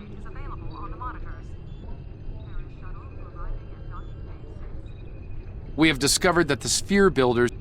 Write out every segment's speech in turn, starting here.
upgrade is available on the monitors. There is shuttle arriving at docking bay 6. We have discovered that the sphere builders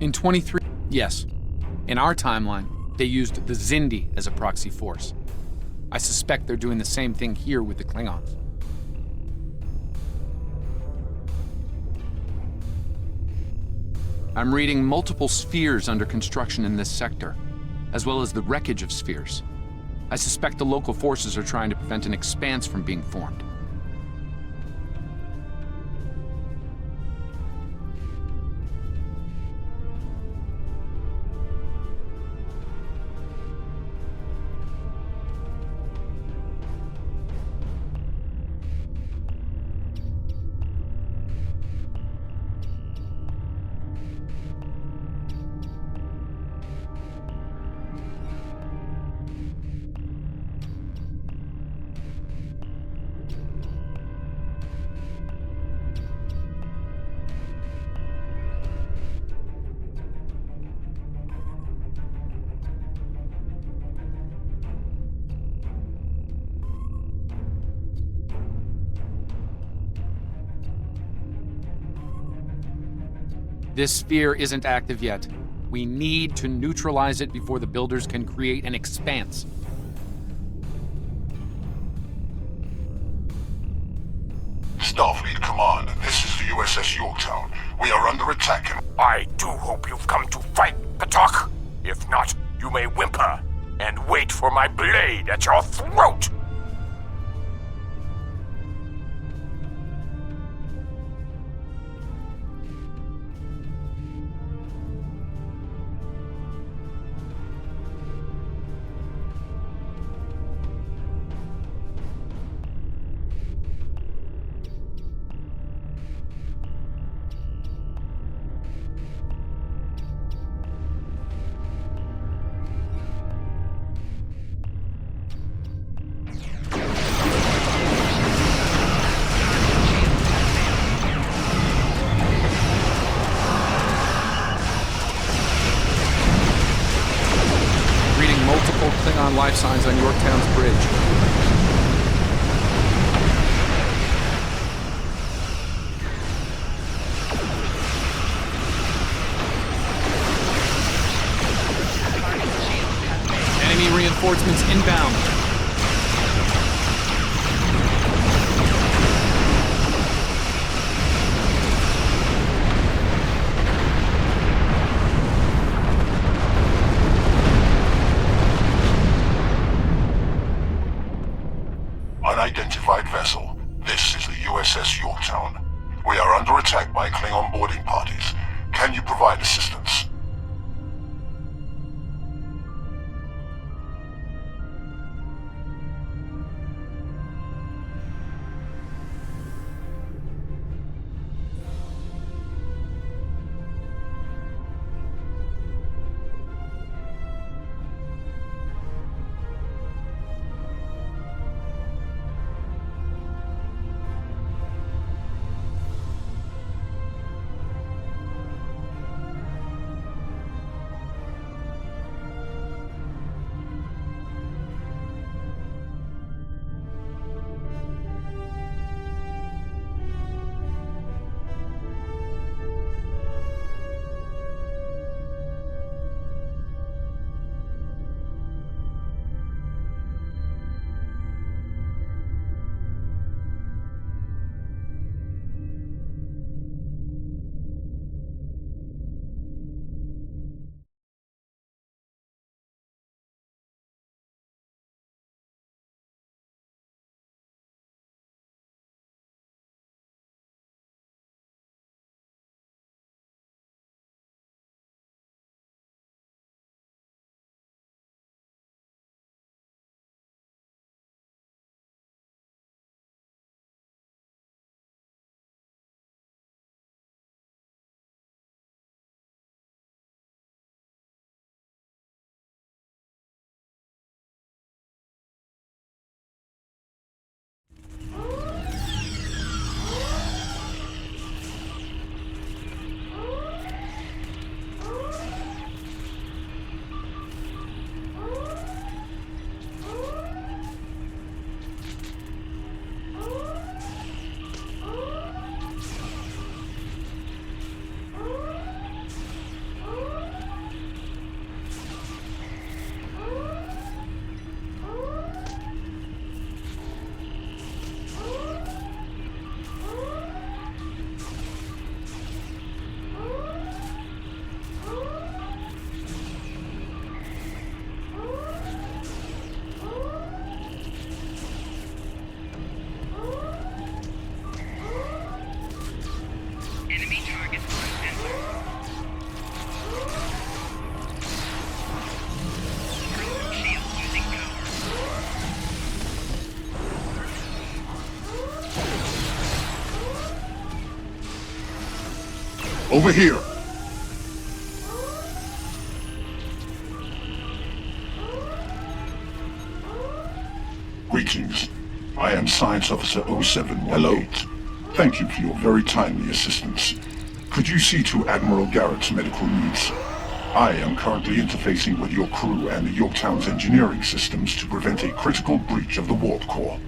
in 23. Yes. In our timeline, they used the Xindi as a proxy force. I suspect they're doing the same thing here with the Klingons. I'm reading multiple spheres under construction in this sector, as well as the wreckage of spheres. I suspect the local forces are trying to prevent an expanse from being formed. This sphere isn't active yet. We need to neutralize it before the builders can create an expanse. Starfleet Command, this is the USS Yorktown. We are under attack. I do hope you've come to fight, Patak. If not, you may whimper and wait for my blade at your throat. Klingon life signs on Yorktown's bridge. Enemy reinforcements inbound. Unidentified vessel. This is the USS Yorktown. We are under attack by Klingon boarding parties. Can you provide assistance? Over here! Greetings. I am Science Officer 0718. Hello. Thank you for your very timely assistance. Could you see to Admiral Garrett's medical needs? I am currently interfacing with your crew and the Yorktown's engineering systems to prevent a critical breach of the warp core.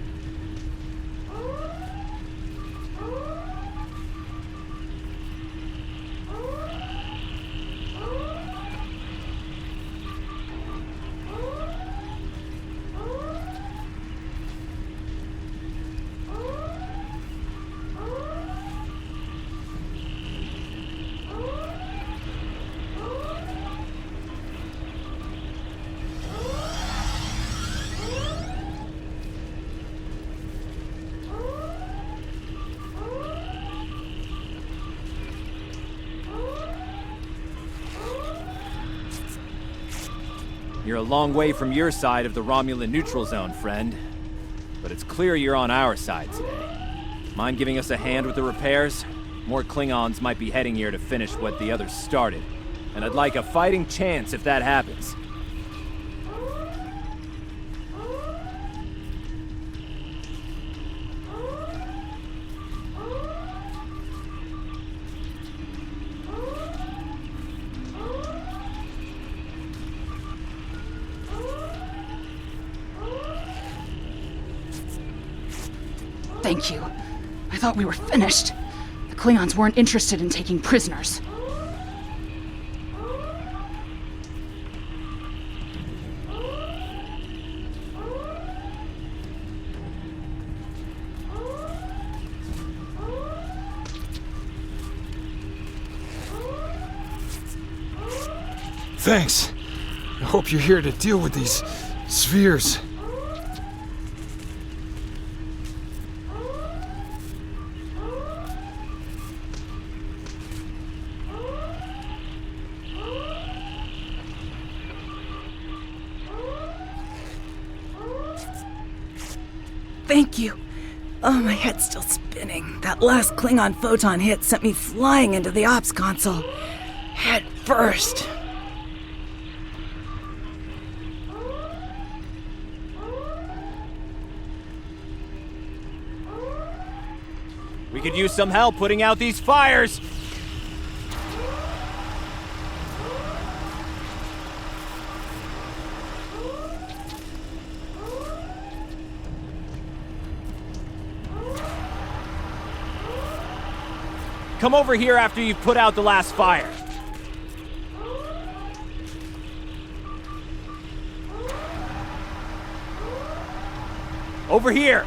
You're a long way from your side of the Romulan neutral zone, friend. But it's clear you're on our side today. Mind giving us a hand with the repairs? More Klingons might be heading here to finish what the others started. And I'd like a fighting chance if that happens. Thank you. I thought we were finished. The Klingons weren't interested in taking prisoners. Thanks. I hope you're here to deal with these spheres. Thank you. Oh, my head's still spinning. That last Klingon photon hit sent me flying into the ops console. Head first. We could use some help putting out these fires! Come over here after you've put out the last fire. Over here!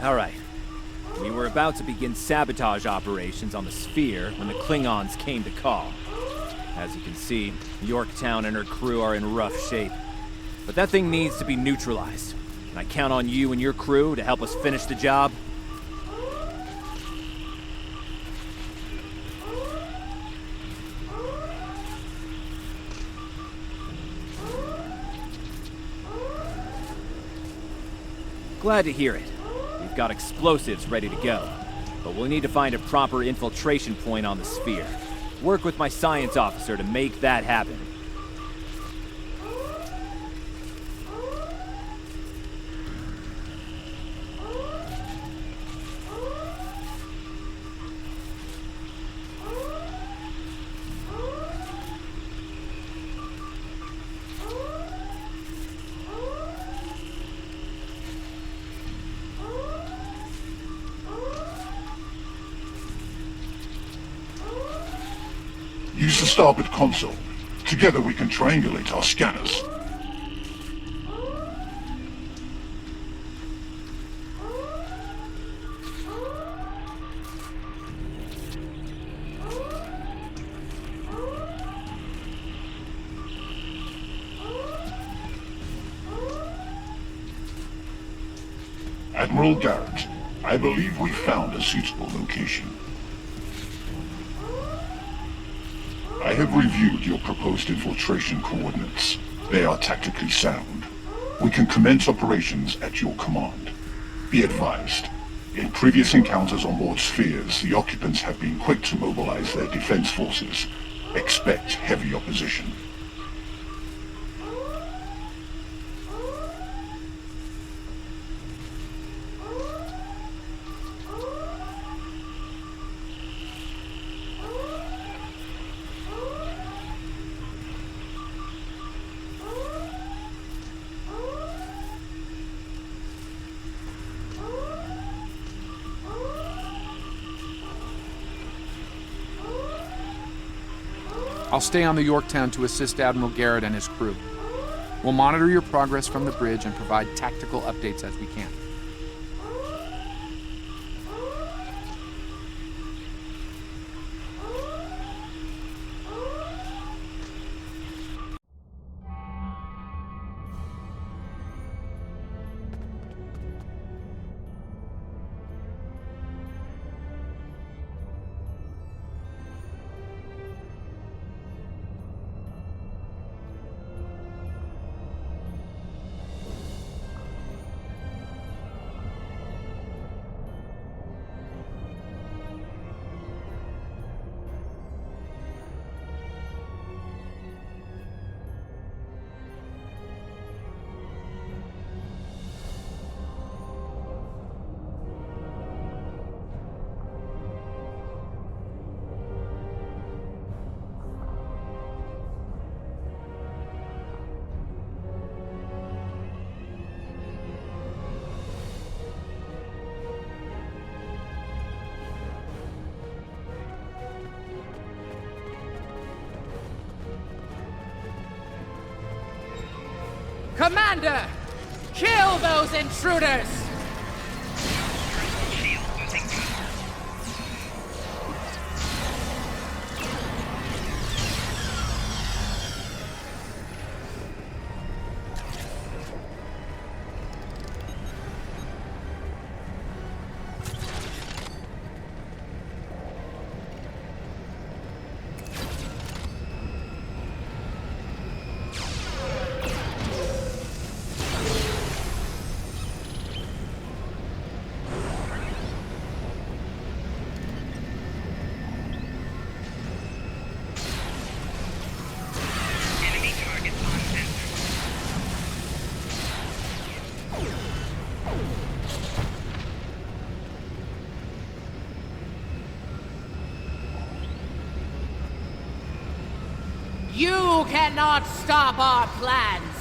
All right. We were about to begin sabotage operations on the sphere when the Klingons came to call. As you can see, Yorktown and her crew are in rough shape. But that thing needs to be neutralized. And I count on you and your crew to help us finish the job. Glad to hear it. We've got explosives ready to go. but we'll need to find a proper infiltration point on the sphere. Work with my science officer to make that happen. Use the starboard console. Together we can triangulate our scanners. Admiral Garrett, I believe we found a suitable location. I have reviewed your proposed infiltration coordinates. They are tactically sound. We can commence operations at your command. Be advised, in previous encounters on board spheres, the occupants have been quick to mobilize their defense forces. Expect heavy opposition. I'll stay on the Yorktown to assist Admiral Garrett and his crew. We'll monitor your progress from the bridge and provide tactical updates as we can. Commander! Kill those intruders! You cannot stop our plans!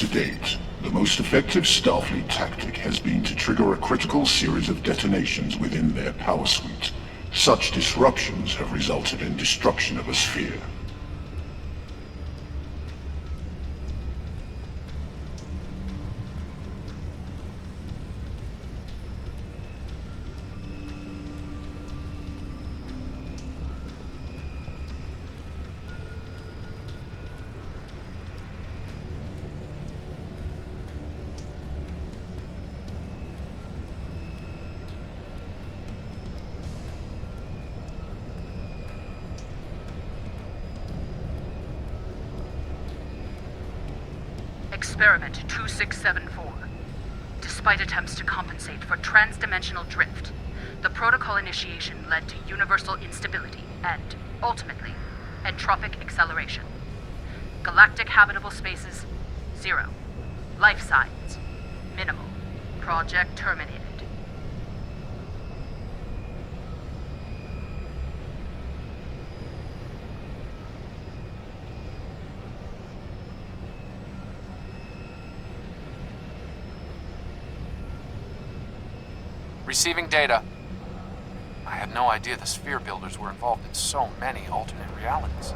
To date, the most effective Starfleet tactic has been to trigger a critical series of detonations within their power suite. Such disruptions have resulted in destruction of a sphere. Experiment 2674. Despite attempts to compensate for transdimensional drift, the protocol initiation led to universal instability and, ultimately, entropic acceleration. Galactic habitable spaces, 0. Life signs, minimal. Project terminated. Receiving data. I had no idea the sphere builders were involved in so many alternate realities.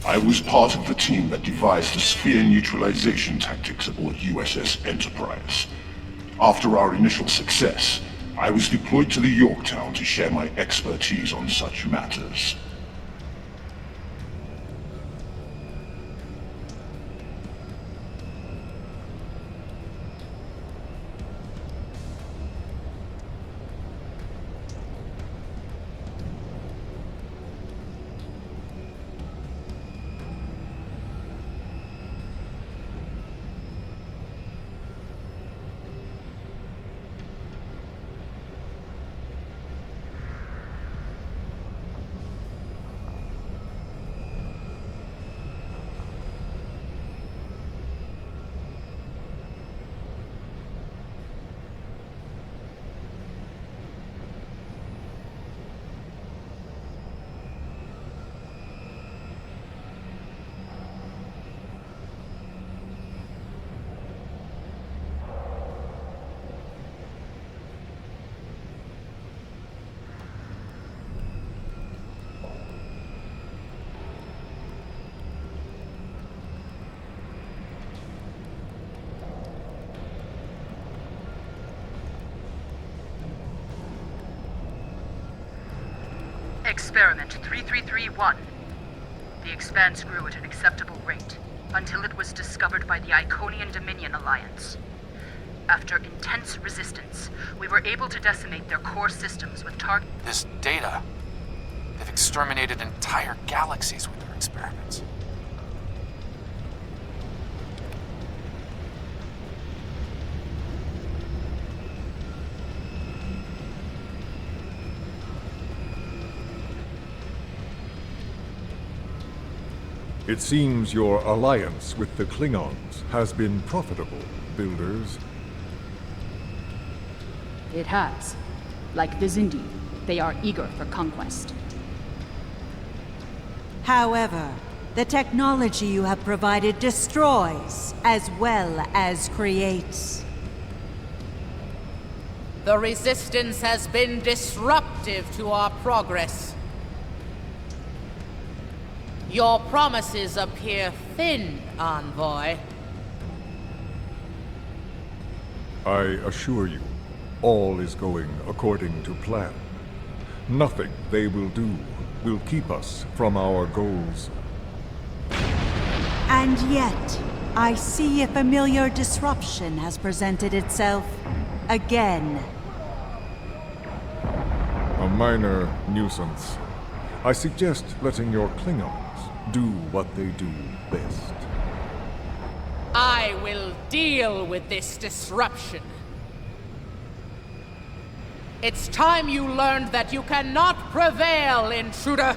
I was part of the team that devised the sphere neutralization tactics aboard USS Enterprise. After our initial success, I was deployed to the Yorktown to share my expertise on such matters. Experiment 3331. The Expanse grew at an acceptable rate, until it was discovered by the Iconian Dominion Alliance. After intense resistance, we were able to decimate their core systems with target... This data. They've exterminated entire galaxies with their experiments. It seems your alliance with the Klingons has been profitable, builders. It has. Like the Xindi, they are eager for conquest. However, the technology you have provided destroys as well as creates. The Resistance has been disruptive to our progress. Your promises appear thin, Envoy. I assure you, all is going according to plan. Nothing they will do will keep us from our goals. And yet, I see a familiar disruption has presented itself again. A minor nuisance. I suggest letting your Klingons do what they do best. I will deal with this disruption. It's time you learned that you cannot prevail, intruder.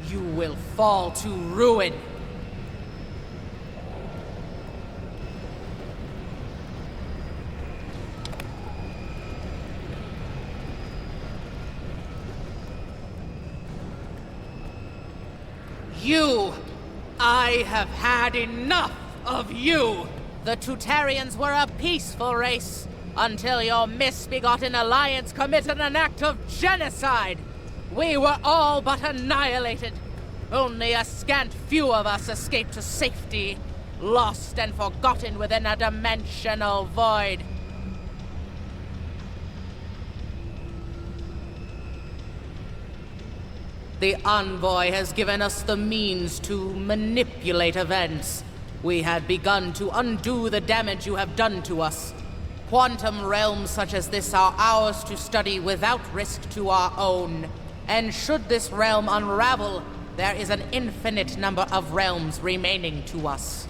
You will fall to ruin. You! I have had enough of you! The Tutarians were a peaceful race, until your misbegotten alliance committed an act of genocide! We were all but annihilated. Only a scant few of us escaped to safety, lost and forgotten within a dimensional void. The Envoy has given us the means to manipulate events. We had begun to undo the damage you have done to us. Quantum realms such as this are ours to study without risk to our own. And should this realm unravel, there is an infinite number of realms remaining to us.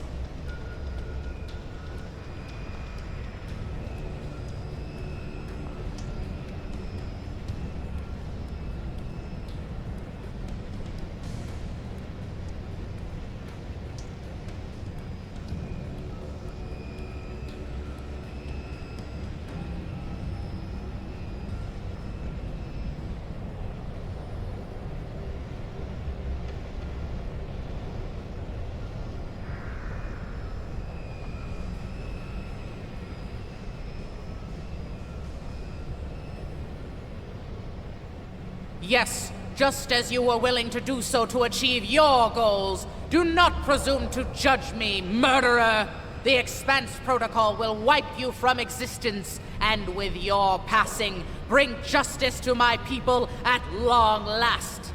Yes, just as you were willing to do so to achieve your goals. Do not presume to judge me, murderer! The Expanse Protocol will wipe you from existence, and with your passing, bring justice to my people at long last.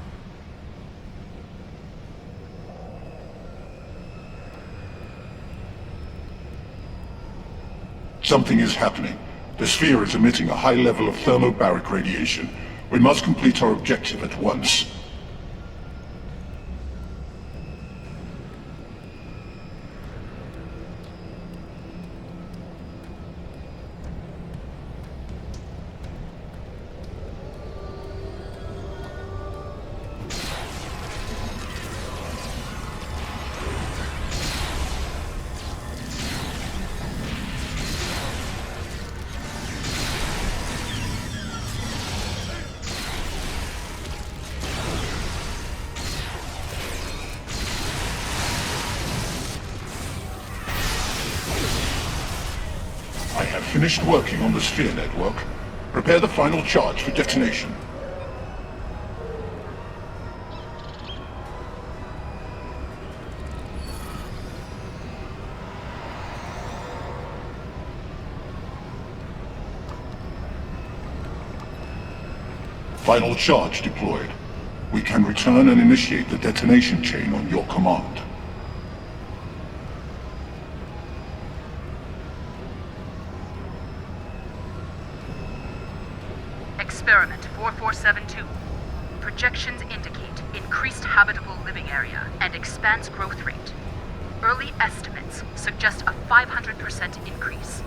Something is happening. The sphere is emitting a high level of thermobaric radiation. We must complete our objective at once. I have finished working on the sphere network. Prepare the final charge for detonation. Final charge deployed. We can return and initiate the detonation chain on your command. Experiment 4472. Projections indicate increased habitable living area and expanse growth rate. Early estimates suggest a 500% increase.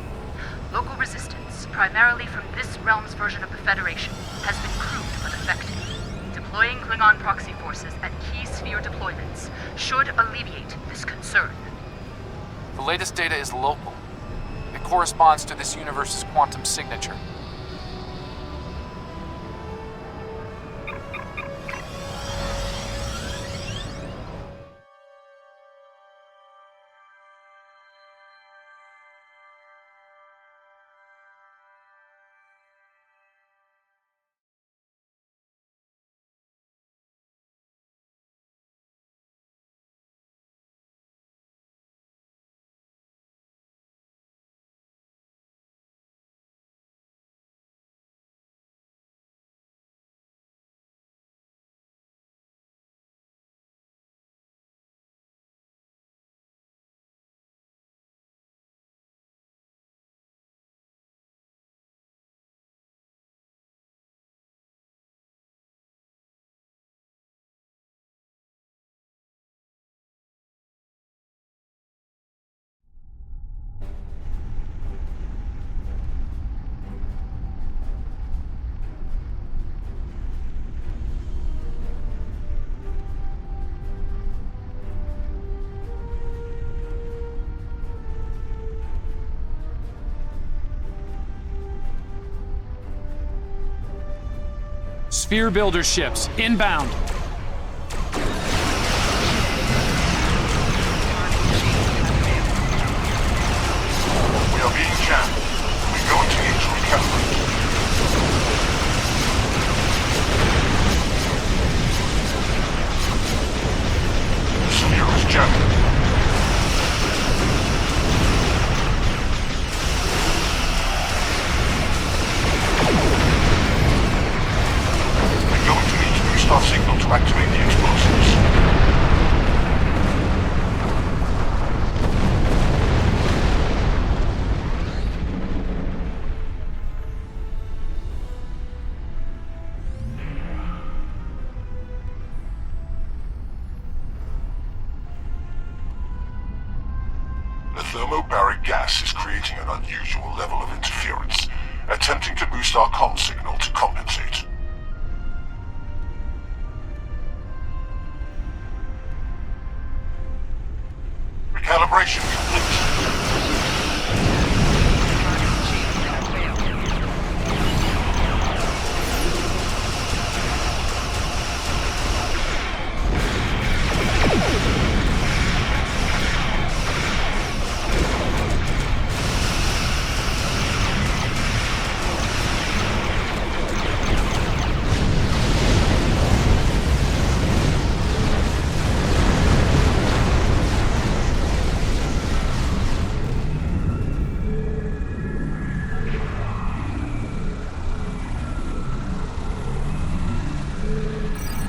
Local resistance, primarily from this realm's version of the Federation, has been crude but effective. Deploying Klingon proxy forces at key sphere deployments should alleviate this concern. The latest data is local. It corresponds to this universe's quantum signature. Sphere builder ships, inbound. We are being jammed. We're going to need to recalibrate. The sphere is jammed. We're going to need to boost our signal to activate the explosives. The thermobaric gas is creating an unusual level of interference, attempting to boost our comm signal to compensate. Recalibration complete.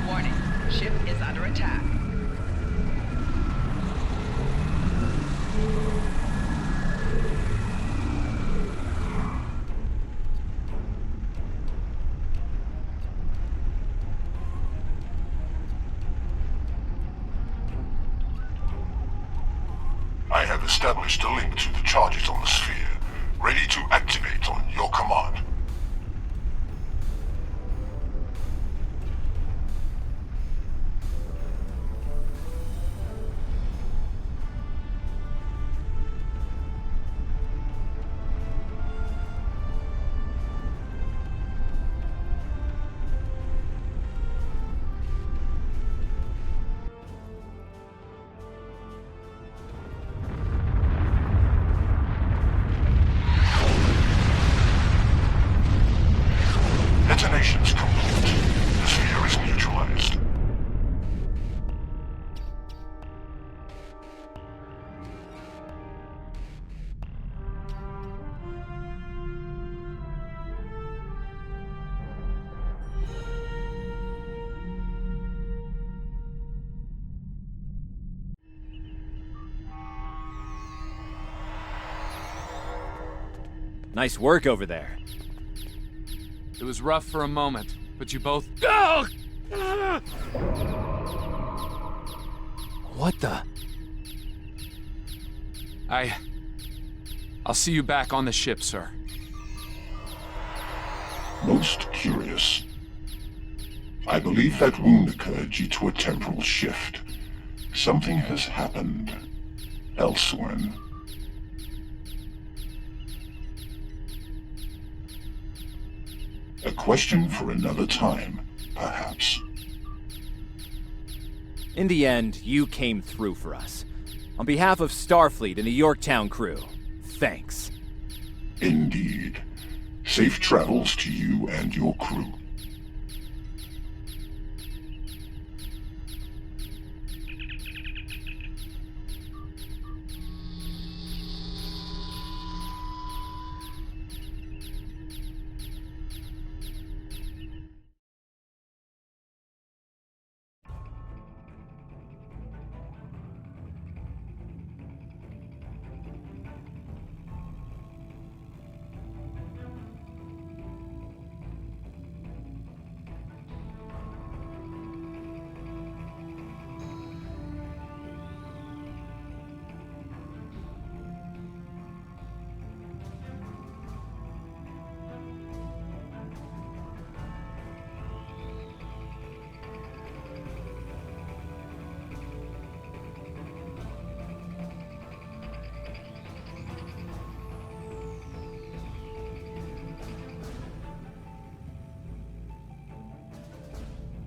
Warning, ship is under attack. I have established a link to the charges on the sphere, ready to activate on your command. Detonations complete. The sphere is neutralized. Nice work over there. It was rough for a moment, but you both... What the? I'll see you back on the ship, sir. Most curious. I believe that wound occurred due to a temporal shift. Something has happened elsewhere. A question for another time, perhaps. In the end, you came through for us. On behalf of Starfleet and the Yorktown crew, thanks. Indeed. Safe travels to you and your crew.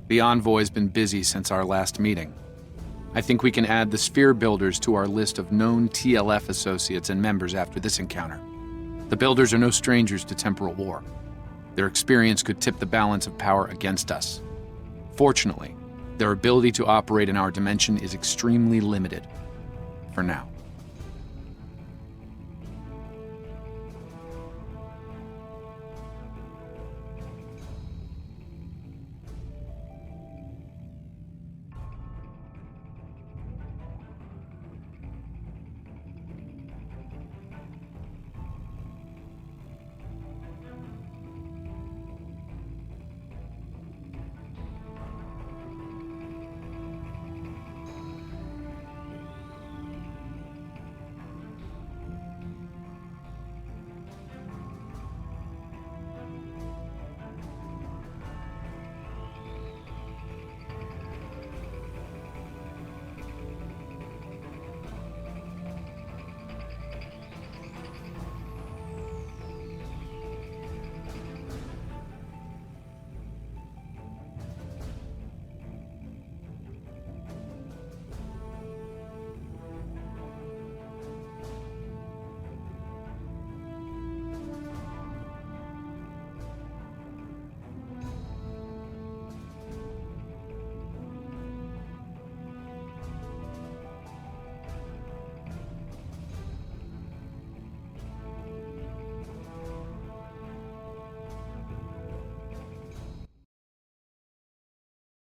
The Envoy's been busy since our last meeting. I think we can add the Sphere Builders to our list of known TLF associates and members after this encounter. The Builders are no strangers to temporal war. Their experience could tip the balance of power against us. Fortunately, their ability to operate in our dimension is extremely limited. For now.